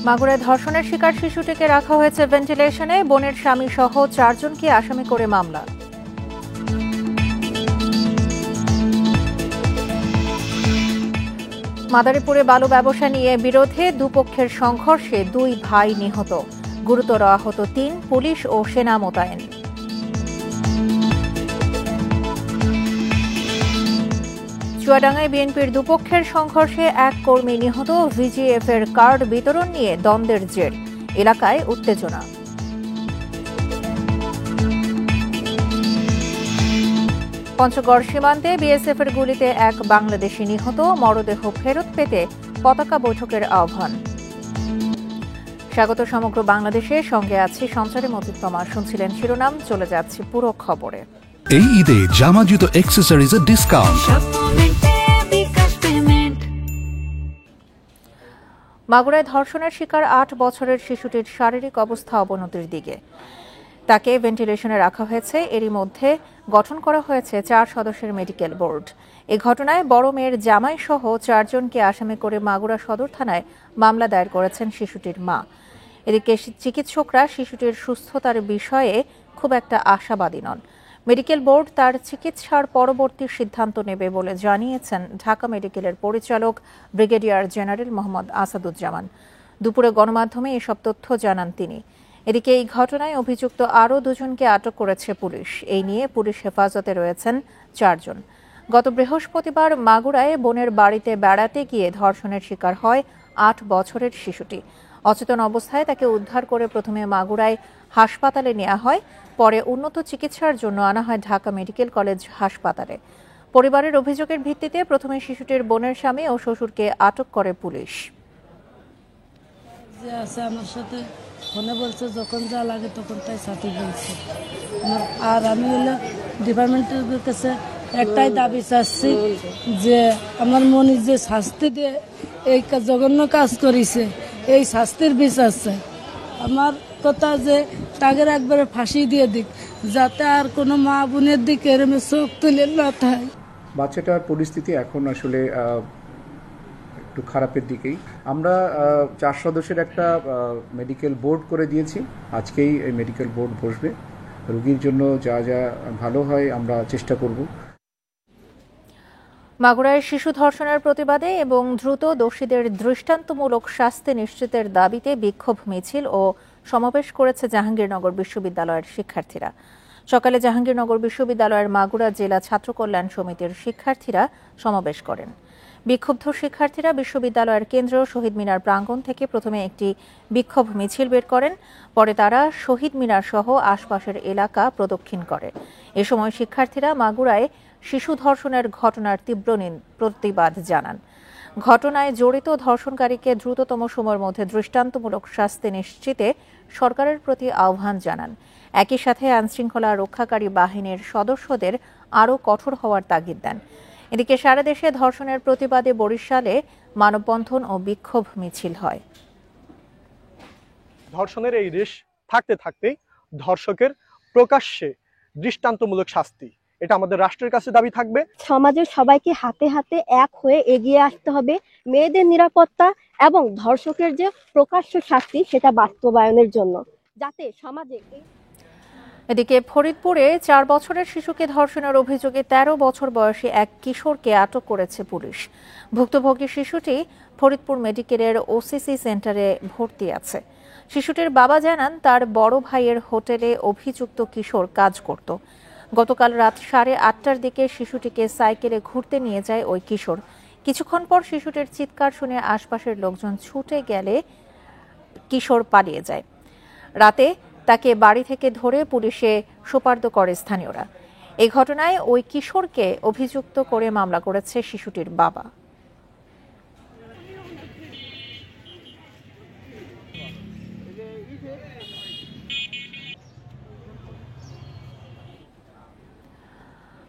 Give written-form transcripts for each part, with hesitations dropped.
মাগুরায় ধর্ষণের শিকার শিশুটিকে রাখা হয়েছে ভেন্টিলেশনে। বোনের স্বামী সহ 4 জনকে আসামি করে মামলা। মাদারীপুরে বালু ব্যবসা নিয়ে বিরোধে দুপক্ষের সংঘর্ষে 2 ভাই নিহত, গুরুতর আহত 3, পুলিশ ও সেনা মোতায়েন। চুয়াডাঙ্গায় বিএনপির দুপক্ষের সংঘর্ষে 1 কর্মী নিহত, ভিজিএফ এর কার্ড বিতরণ নিয়ে দ্বন্দ্বের জের, এলাকায় উত্তেজনা। পঞ্চগড় সীমান্তে বিএসএফ এর গুলিতে 1 বাংলাদেশি নিহত, মরদেহ ফেরত পেতে পতাকা বৈঠকের আহ্বান। স্বাগত সমগ্র বাংলাদেশে, সঙ্গে আছি সঞ্চারে মতিতমা। শুনছিলেন শিরোনাম, চলে যাচ্ছি পুরো খবরে। এই ঈদে জামা জুতো অ্যাক্সেসরিজের ডিসকাউন্ট। মাগুরায় ধর্ষণের শিকার 8 বছরের শিশুটির শারীরিক অবস্থা অবনতির দিকে, তাকে ভেন্টিলেশনে রাখা হয়েছে। এরই মধ্যে গঠন করা হয়েছে 4 সদস্যের মেডিকেল বোর্ড। এ ঘটনায় বড় মেয়ের জামাই সহ 4 জনকে আসামি করে মাগুরা সদর থানায় মামলা দায়ের করেছেন শিশুটির মা। এদিকে চিকিৎসকরা শিশুটির সুস্থতার বিষয়ে খুব একটা আশাবাদী নন। মেডিকেল বোর্ড তার চিকিৎসার পরবর্তী সিদ্ধান্ত নেবে বলে জানিয়েছেন ঢাকা মেডিকেলের পরিচালক ব্রিগেডিয়ার জেনারেল মোহাম্মদ আসাদুজ্জামান। দুপুরে গণমাধ্যমে এসব তথ্য জানান তিনি। এদিকে এই ঘটনায় অভিযুক্ত আরও 2 জনকে আটক করেছে পুলিশ। এই নিয়ে পুলিশ হেফাজতে রয়েছেন 4 জন। গত বৃহস্পতিবার মাগুরায় বোনের বাড়িতে বেড়াতে গিয়ে ধর্ষণের শিকার হয় 8 বছরের শিশুটি। অচেতন অবস্থায় তাকে উদ্ধার করে প্রথমে মাগুরায় হাসপাতালে নেওয়া হয়, পরে উন্নত চিকিৎসার জন্য আনা হয় ঢাকা মেডিকেল কলেজ হাসপাতালে। পরিবারের অভিযোগের ভিত্তিতে প্রথমে শিশুটির বোনের স্বামী ও শ্বশুরকে আটক করে পুলিশ। আমার সাথে ফোনে বলছে, যখন যা লাগে তখন তাই সাথে বলছে। আর আমি হলো ডিপার্টমেন্টের কাছে একটাই দাবি চাচ্ছি যে আমার মনে যে শাস্তি দিয়ে এই জঘন্য কাজ করেছে, এই শাস্তির বিচার চাই। আমার কথা যে তাদের একবারে ফাঁসি দিয়ে দিক, যাতে আর কোনো মা বোনের দিকে এরমে চোখ তুলে না থাকে। বাচ্চাটার পরিস্থিতি এখন আসলে একটু খারাপের দিকেই। আমরা 4 সদস্যের একটা মেডিকেল বোর্ড করে দিয়েছি। আজকেই এই মেডিকেল বোর্ড বসবে। রোগীর জন্য যা যা ভালো হয় আমরা চেষ্টা করব। মাগুরায় শিশু ধর্ষণের প্রতিবাদে এবং দ্রুত দোষীদের দৃষ্টান্তমূলক শাস্তি নিশ্চিতের দাবিতে বিক্ষোভ মিছিল ও সমাবেশ করেছে জাহাঙ্গীরনগর বিশ্ববিদ্যালয়ের শিক্ষার্থীরা। সকালে জাহাঙ্গীরনগর বিশ্ববিদ্যালয়ের মাগুরা জেলা ছাত্র কল্যাণ সমিতির শিক্ষার্থীরা সমাবেশ করেন। বিক্ষুব্ধ শিক্ষার্থীরা বিশ্ববিদ্যালয়ের কেন্দ্রীয় শহীদ মিনার প্রাঙ্গণ থেকে প্রথমে একটি বিক্ষোভ মিছিল বের করেন, পরে তারা শহীদ মিনার সহ আশপাশের এলাকা প্রদক্ষিণ করে। এ সময় শিক্ষার্থীরা মাগুরায় শিশু ধর্ষণের ঘটনার তীব্র প্রতিবাদ জানান। ঘটনায় জড়িত ধর্ষণকারীকে দ্রুততম সময়ের মধ্যে দৃষ্টান্তমূলক শাস্তি নিশ্চিতে সরকারের প্রতি আহ্বান জানান। একই সাথে আইনশৃঙ্খলা রক্ষাকারী বাহিনীর সদস্যদের আরও কঠোর হওয়ার তাগিদ দেন। এদিকে সারা দেশে ধর্ষণের প্রতিবাদে বরিশালে মানববন্ধন ও বিক্ষোভ মিছিল হয়। ধর্ষণের এই রেশ থাকতে থাকতেই ধর্ষকের প্রকাশ্যে দৃষ্টান্তমূলক শাস্তি, এটা আমাদের রাষ্ট্রের কাছে দাবি থাকবে। সমাজের সবাইকে হাতে হাতে এক হয়ে এগিয়ে আসতে হবে মেয়েদের নিরাপত্তা এবং ধর্ষকের যে প্রকাশ্য শাস্তি সেটা বাস্তবায়নের জন্য, যাতে সমাজে। এদিকে ফরিদপুরে 4 বছরের শিশুকে ধর্ষণের অভিযোগে 13 বছর বয়সী এক কিশোরকে আটক করেছে পুলিশ। ভুক্তভোগী শিশুটি ফরিদপুর মেডিকেলের ওসিসি সেন্টারে ভর্তি আছে। শিশুটির বাবা জানান, তার বড় ভাইয়ের হোটেলে অভিযুক্ত কিশোর কাজ করত। গতকাল রাত 8:30টার দিকে শিশুটিকে সাইকেলে ঘুরতে নিয়ে যায় ওই কিশোর। কিছুক্ষণ পর শিশুটির চিৎকার শুনে আশপাশের লোকজন ছুটে গেলে কিশোর পালিয়ে যায়। রাতে তাকে বাড়ি থেকে ধরে পুলিশে সোপর্দ করে স্থানীয়রা। এই ঘটনায় ওই কিশোরকে অভিযুক্ত করে মামলা করেছে শিশুটির বাবা।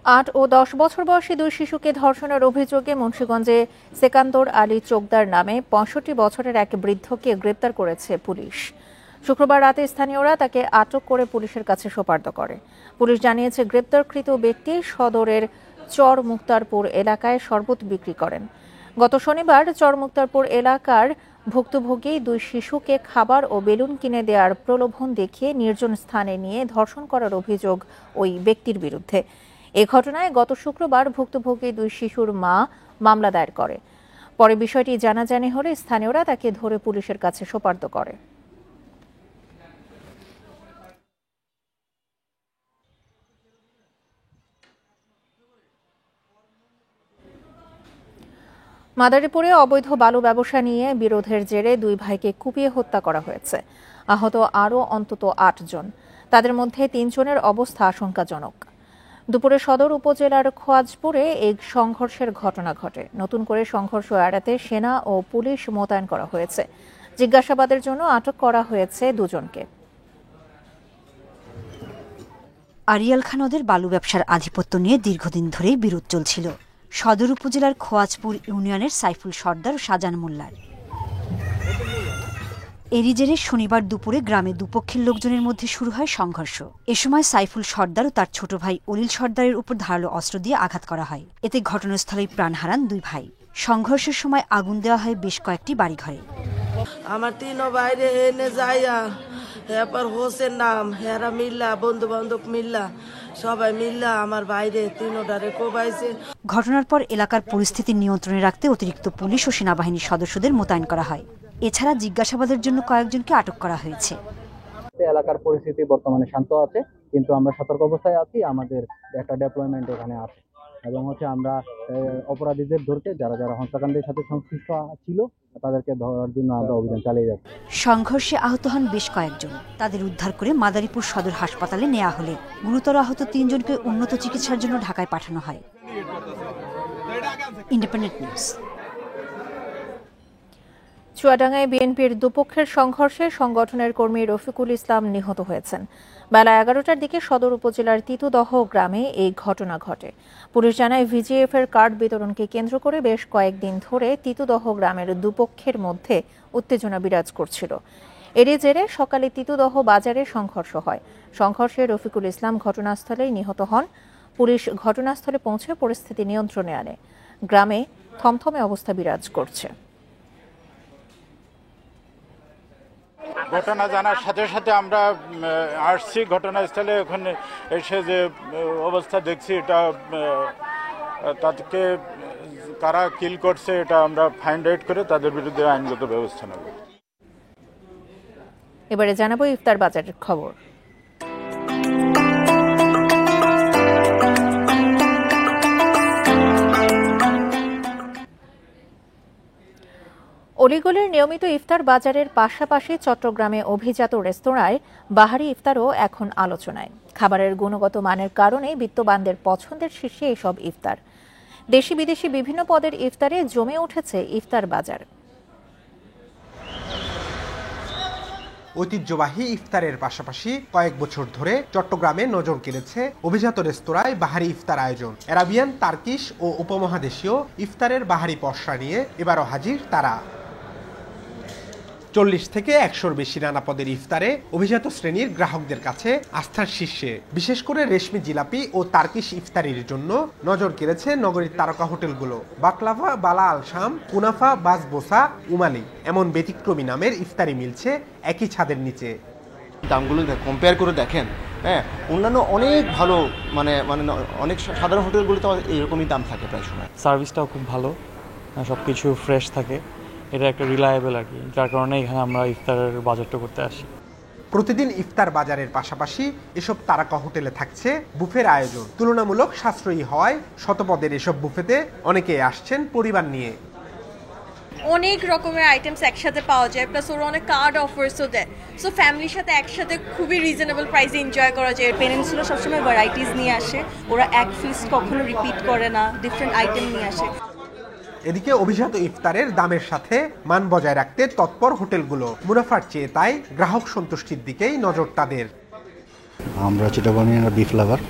8 ও 10 বছর বয়সী 2 শিশুকে ধর্ষণের অভিযোগে মুন্সিগঞ্জে সেকান্দর আলী চোকদার নামে 65 বছরের এক বৃদ্ধকে গ্রেপ্তার করেছে পুলিশ। শুক্রবার রাতে স্থানীয়রা তাকে আটক করে পুলিশের কাছে সোপর্দ করে। পুলিশ জানিয়েছে, গ্রেপ্তারকৃত ব্যক্তি সদরের চর মুক্তারপুর এলাকায় শরবত বিক্রি করেন। গত শনিবার চর মুক্তারপুর এলাকার ভুক্তভোগী 2 শিশুকে খাবার ও বেলুন কিনে দেওয়ার প্রলোভন দেখিয়ে নির্জন স্থানে নিয়ে ধর্ষণ করার অভিযোগ ওই ব্যক্তির বিরুদ্ধে। এ ঘটনায় গত শুক্রবার ভুক্তভোগী 2 শিশুর মা মামলা দায়ের করে। পরে বিষয়টি জানাজানি হলে স্থানীয়রা তাকে ধরে পুলিশের কাছে সোপর্দ করে। মাদারীপুরে অবৈধ বালু ব্যবসা নিয়ে বিরোধের জেরে 2 ভাইকে কুপিয়ে হত্যা করা হয়েছে। আহত আরও অন্তত 8 জন, তাদের মধ্যে 3 জনের অবস্থা আশঙ্কাজনক। দুপুরে সদর উপজেলার খোয়াজপুরে এই সংঘর্ষের ঘটনা ঘটে। নতুন করে সংঘর্ষ এড়াতে সেনা ও পুলিশ মোতায়েন করা হয়েছে। জিজ্ঞাসাবাদের জন্য আটক করা হয়েছে 2 জনকে। আড়িয়াল খাঁ নদের বালু ব্যবসার আধিপত্য নিয়ে দীর্ঘদিন ধরেই বিরোধ চলছিল সদর উপজেলার খোয়াজপুর ইউনিয়নের সাইফুল সর্দার ও শাহজাহান মোল্লার। এরই জেরে শনিবার দুপুরে গ্রামে দুপক্ষের লোকজনের মধ্যে শুরু হয় সংঘর্ষ। এ সময় সাইফুল সর্দার ও তার ছোট ভাই অলিল সর্দারের উপর ধারালো অস্ত্র দিয়ে আঘাত করা হয়। এতে ঘটনাস্থলেই প্রাণ হারান 2 ভাই। সংঘর্ষের সময় আগুন দেওয়া হয় বেশ কয়েকটি বাড়িঘরে। আমার 3 বাইরে এনে যাইয়া এরপর হোসেন নাম হেরা মিল্লা বন্ধু বান্ধব মিল্লা সবাই মিল্লা আমার বাইরে 3টারে কোবাইছে। ঘটনার পর এলাকার পরিস্থিতি নিয়ন্ত্রণে রাখতে অতিরিক্ত পুলিশ ও সেনাবাহিনীর সদস্যদের মোতায়েন করা হয়। এছাড়া জিজ্ঞাসাবাদের জন্য কয়েকজনকে আটক করা হয়েছে। এলাকার পরিস্থিতি বর্তমানে শান্ত আছে, কিন্তু আমরা সতর্ক অবস্থায় আছি। আমাদের একটা ডেপ্লয়মেন্ট এখানে আছে এবং আমরা অপরাধীদের ধরতে যারা হত্যাকাণ্ডের সাথে সংশ্লিষ্ট ছিল তাদেরকে ধরার জন্য আমরা অভিযান চালিয়ে যাচ্ছি। সংঘর্ষে আহত হন বেশ কয়েকজন। তাদের উদ্ধার করে মাদারীপুর সদর হাসপাতালে নেওয়া হলে গুরুতর আহত 3 জনকে উন্নত চিকিৎসার জন্য ঢাকায় পাঠানো হয়। Independent news. চুয়াডাঙ্গায় বিএনপির দুপক্ষের সংঘর্ষে সংগঠনের কর্মী রফিকুল ইসলাম নিহত হয়েছেন। বেলা 11টার দিকে সদর উপজেলার তিতুদহ গ্রামে এই ঘটনা ঘটে। পুলিশ জানায়, ভিজিএফ এর কার্ড বিতরণকে কেন্দ্র করে বেশ কয়েকদিন ধরে তিতুদহ গ্রামের দুপক্ষের মধ্যে উত্তেজনা বিরাজ করছিল। এরই জেরে সকালে তিতুদহ বাজারে সংঘর্ষ হয়। সংঘর্ষে রফিকুল ইসলাম ঘটনাস্থলেই নিহত হন। পুলিশ ঘটনাস্থলে পৌঁছে পরিস্থিতি নিয়ন্ত্রণে আনে। গ্রামে থমথমে অবস্থা বিরাজ করছে। ঘটনা জানার সাথে সাথে আমরা আসছি ঘটনাস্থলে। ওখানে এসে যে অবস্থা দেখছি, এটা তাদেরকে কারা কিল করছে এটা আমরা ফাইন্ড আউট করে তাদের বিরুদ্ধে আইনগত ব্যবস্থা নেব। এবারে জানাবো ইফতার বাজারের খবর। অলিগলির নিয়মিত ইফতার বাজারের পাশাপাশি চট্টগ্রামে অভিজাত রেস্তোরাঁয় বাহারি ইফতারও এখন আলোচনায়। খাবারের গুণগত মানের কারণে বিত্তবানদের পছন্দের শীর্ষে এসব ইফতার। দেশি বিদেশি বিভিন্ন পদের ইফতারে জমে উঠেছে ইফতার বাজার। ঐতিহ্যবাহী ইফতারের পাশাপাশি কয়েক বছর ধরে চট্টগ্রামে নজর কেড়েছে অভিজাত রেস্তোরাঁয় বাহারি ইফতার আয়োজন। অ্যারাবিয়ান, তার্কিশ ও উপমহাদেশীয় ইফতারের বাহারি পসরা নিয়ে এবারও হাজির তারা। 40 থেকে 100-র বেশি নানাপদের ইফতারে অভিজাত শ্রেণীর গ্রাহকদের কাছে আস্থার শীর্ষে। বিশেষ করে রেশমি জিলাপি ও তার্কিশ ইফতারির জন্য নজর কেড়েছে নগরীর তারকা হোটেলগুলো। বাকলাভা, বালা আল শাম, কুনাফা, বাসবোসা, উমালি এমন ব্যতিক্রমী নামের ইফতারি মিলছে একই ছাদের নিচে। দামগুলো কম্পেয়ার করে দেখেন, হ্যাঁ, অন্যান্য অনেক ভালো মানে অনেক সাধারণ হোটেলগুলোতে এরকমই দাম থাকে প্রায় সময়। সার্ভিসটাও খুব ভালো, সব কিছু ফ্রেশ থাকে, এটা একটা রিলায়েবল আর কি, যার কারণে এখানে আমরা ইফতারের বাজারটা করতে আসি। প্রতিদিন ইফতার বাজারের পাশাপাশি এসব তারকা হোটেলে থাকছে বুফের আয়োজন। তুলনামূলক সাশ্রয়ী হওয়ায় শতপদের এসব বুফেতে অনেকেই আসছেন পরিবার নিয়ে। অনেক রকমের আইটেমস একসাথে পাওয়া যায়, প্লাস ওরা অনেক কার্ড অফার্সও দেয়। সো ফ্যামিলির সাথে একসাথে খুবই রিজনেবল প্রাইসে এনজয় করা যায়। পেরেন্টসরা সবসময় ভ্যারাইটিস নিয়ে আসে, ওরা এক ফিস্ট কখনো রিপিট করে না, ডিফারেন্ট আইটেম নিয়ে আসে। এদিকে অভিজাত ইফতারের দামের সাথে মান বজায় রাখতে তৎপর হোটেলগুলো। মুনাফার চেয়ে তাই গ্রাহক সন্তুষ্টির দিকেই নজর তাদের। আমরা চিটাগংয়ের বিফ লাভার,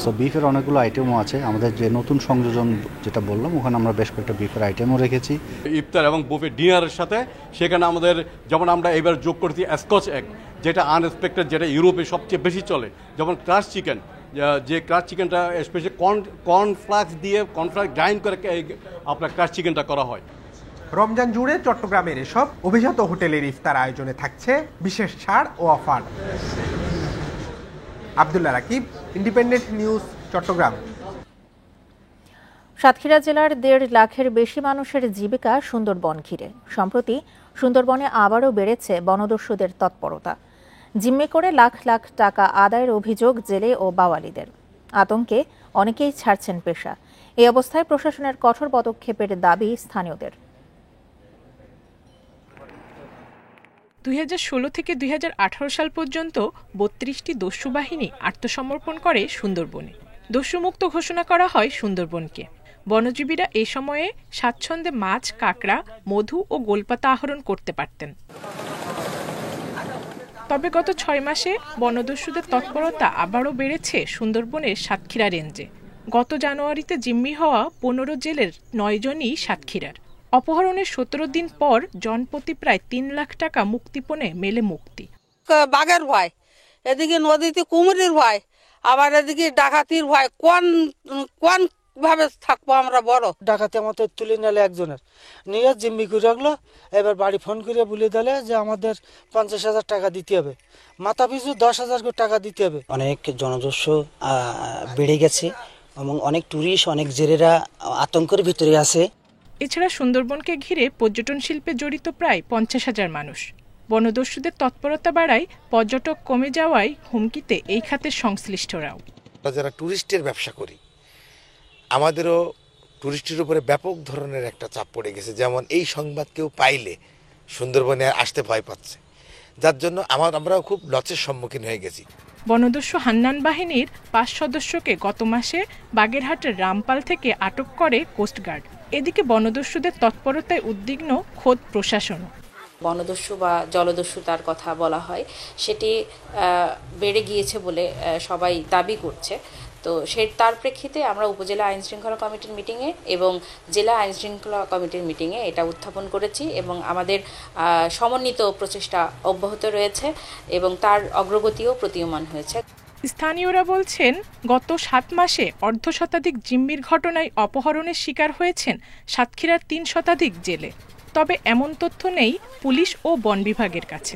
সো বিফের অনেকগুলো আইটেমও আছে। আমাদের যে নতুন সংযোজন যেটা বললাম, ওখানে আমরা বেশ কয়েকটা বিফের আইটেমও রেখেছি। ইফতার এবং বুফে ডিনারের সাথে সেখানে আমাদের যেমন আমরা এবার যোগ করেছি স্কচ এগ, যেটা আনএক্সপেক্টেড, যেটা ইউরোপে সবচেয়ে বেশি চলে। যেমন ক্রাশ চিকেন, যে ক্রাশ চিকেনটা স্পেশালি কর্নফ্লাক্স দিয়ে কর্নফ্লাক্স গ্রাইন্ড করে আপনার ক্রাশ চিকেনটা করা হয়। রমজান জুড়ে চট্টগ্রামের এসব অভিজাত হোটেলের ইফতার আয়োজনে থাকছে বিশেষ ছাড় ও offer. Abdullah Rakib, independent news, Chattogram. Satkhira জেলার 1.5 লাখের বেশি মানুষের জীবিকা সুন্দরবন ঘিরে। সম্প্রতি সুন্দরবনে আবারও বেড়েছে বনদস্যুদের তৎপরতা। জিম্মি করে লাখ লাখ টাকা আদায়ের অভিযোগ জেলে ও বাওয়ালিদের। আতঙ্কে অনেকেই ছাড়ছেন পেশা। এই অবস্থায় প্রশাসনের কঠোর পদক্ষেপের দাবি স্থানীয়দের। 2016 থেকে 2018 সাল পর্যন্ত 32টি দস্যু বাহিনী আত্মসমর্পণ করে সুন্দরবনে। দস্যুমুক্ত ঘোষণা করা হয় সুন্দরবনকে। বনজীবীরা এই সময়ে স্বাচ্ছন্দ্যে মাছ, কাঁকড়া, মধু ও গোলপাতা আহরণ করতে পারতেন। তবে গত 6 মাসে বনদস্যুদের তৎপরতা আবারও বেড়েছে সুন্দরবনের সাতক্ষীরা রেঞ্জে। গত জানুয়ারিতে জিম্মি হওয়া 15 জেলের 9 জনই সাতক্ষীরার। অপহরণের 17 দিন পর জনপ্রতি প্রায় 3 লাখ টাকা মুক্তিপণে মেলে মুক্তি। বাঘের ভয়, এদিকে নদীতে কুমিরের ভয়, আবার এদিকে ডাকাতির ভয়। কোন ভাবে থাকবো আমরা? বড় ডাকাতি আমাদের তুলে নিলে একজনের নিয়ে জিম্মি করে রাখলো। এবার বাড়ি ফোন করে বলে দিলে যে আমাদের 50,000 টাকা দিতে হবে, মাথা পিছু 10,000 টাকা দিতে হবে। অনেক জনদস্যু বেড়ে গেছে এবং অনেক টুরিস্ট, অনেক জেলেরা আতঙ্কের ভিতরে আছে। এছাড়া সুন্দরবনকে ঘিরে পর্যটন শিল্পে জড়িত প্রায় 50,000 মানুষ। বনদস্যুদের তৎপরতা বাড়ায় পর্যটক কমে যাওয়ায় হুমকিতে এই খাতের সংশ্লিষ্টরাও। যারা টুরিস্টের ব্যবসা করি, আমাদেরও টুরিস্টের উপরে ব্যাপক ধরনের একটা চাপ পড়ে গেছে। যেমন এই সংবাদ কেউ পাইলে সুন্দরবনে আসতে ভয় পাচ্ছে, যার জন্য আমরাও খুব লসের সম্মুখীন হয়ে গেছি। বনদস্যু হান্নান বাহিনীর 5 সদস্যকে গত মাসে বাগেরহাটের রামপাল থেকে আটক করে কোস্টগার্ড। এদিকে বনদস্যুদের তৎপরতায় উদ্বিগ্ন খোদ প্রশাসনও। বনদস্যু বা জলদস্যু তার কথা বলা হয়, সেটি বেড়ে গিয়েছে বলে সবাই দাবি করছে। তো তার প্রেক্ষিতে আমরা উপজেলা আইন শৃঙ্খলা কমিটির মিটিংয়ে এবং জেলা আইন শৃঙ্খলা কমিটির মিটিংয়ে এটা উত্থাপন করেছি এবং আমাদের সমন্বিত প্রচেষ্টা অব্যাহত রয়েছে এবং তার অগ্রগতিও প্রতীয়মান হয়েছে। স্থানীয়রা বলছেন, গত 7 মাসে অর্ধশতাধিক জিম্মির ঘটনায় অপহরণের শিকার হয়েছেন সাতক্ষীরার 3 শতাধিক জেলে। তবে এমন তথ্য নেই পুলিশ ও বন বিভাগের কাছে।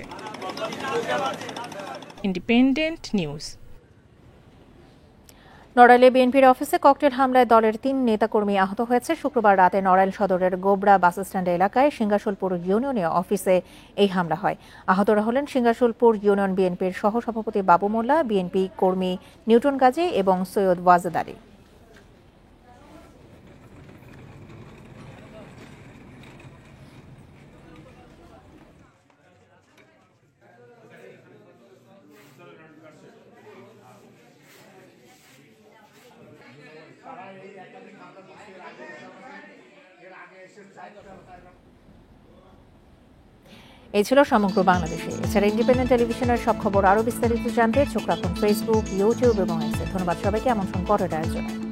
Independent news. নড়াইলে বিএনপির অফিসে ককটেল হামলায় দলের 3 নেতাকর্মী আহত হয়েছে। শুক্রবার রাতে নড়াইল সদরের গোবরা বাসস্ট্যান্ড এলাকায় সিংহাসুলপুর ইউনিয়নীয় অফিসে এই হামলা হয়। আহতরা হলেন সিংহাসুলপুর ইউনিয়ন বিএনপির সহসভাপতি বাবু মোল্লা, বিএনপি কর্মী নিউটন গাজী এবং সৈয়দ ওয়াজেদ আলী। এই ছিল সমগ্র বাংলাদেশে। এছাড়া ইন্ডিপেন্ডেন্ট টেলিভিশনের সব খবর আরও বিস্তারিত জানতে চোখ রাখুন ফেসবুক, ইউটিউব এবং এক্সে। ধন্যবাদ সবাইকে। আমন্ত্রণ পরের আয়োজনে।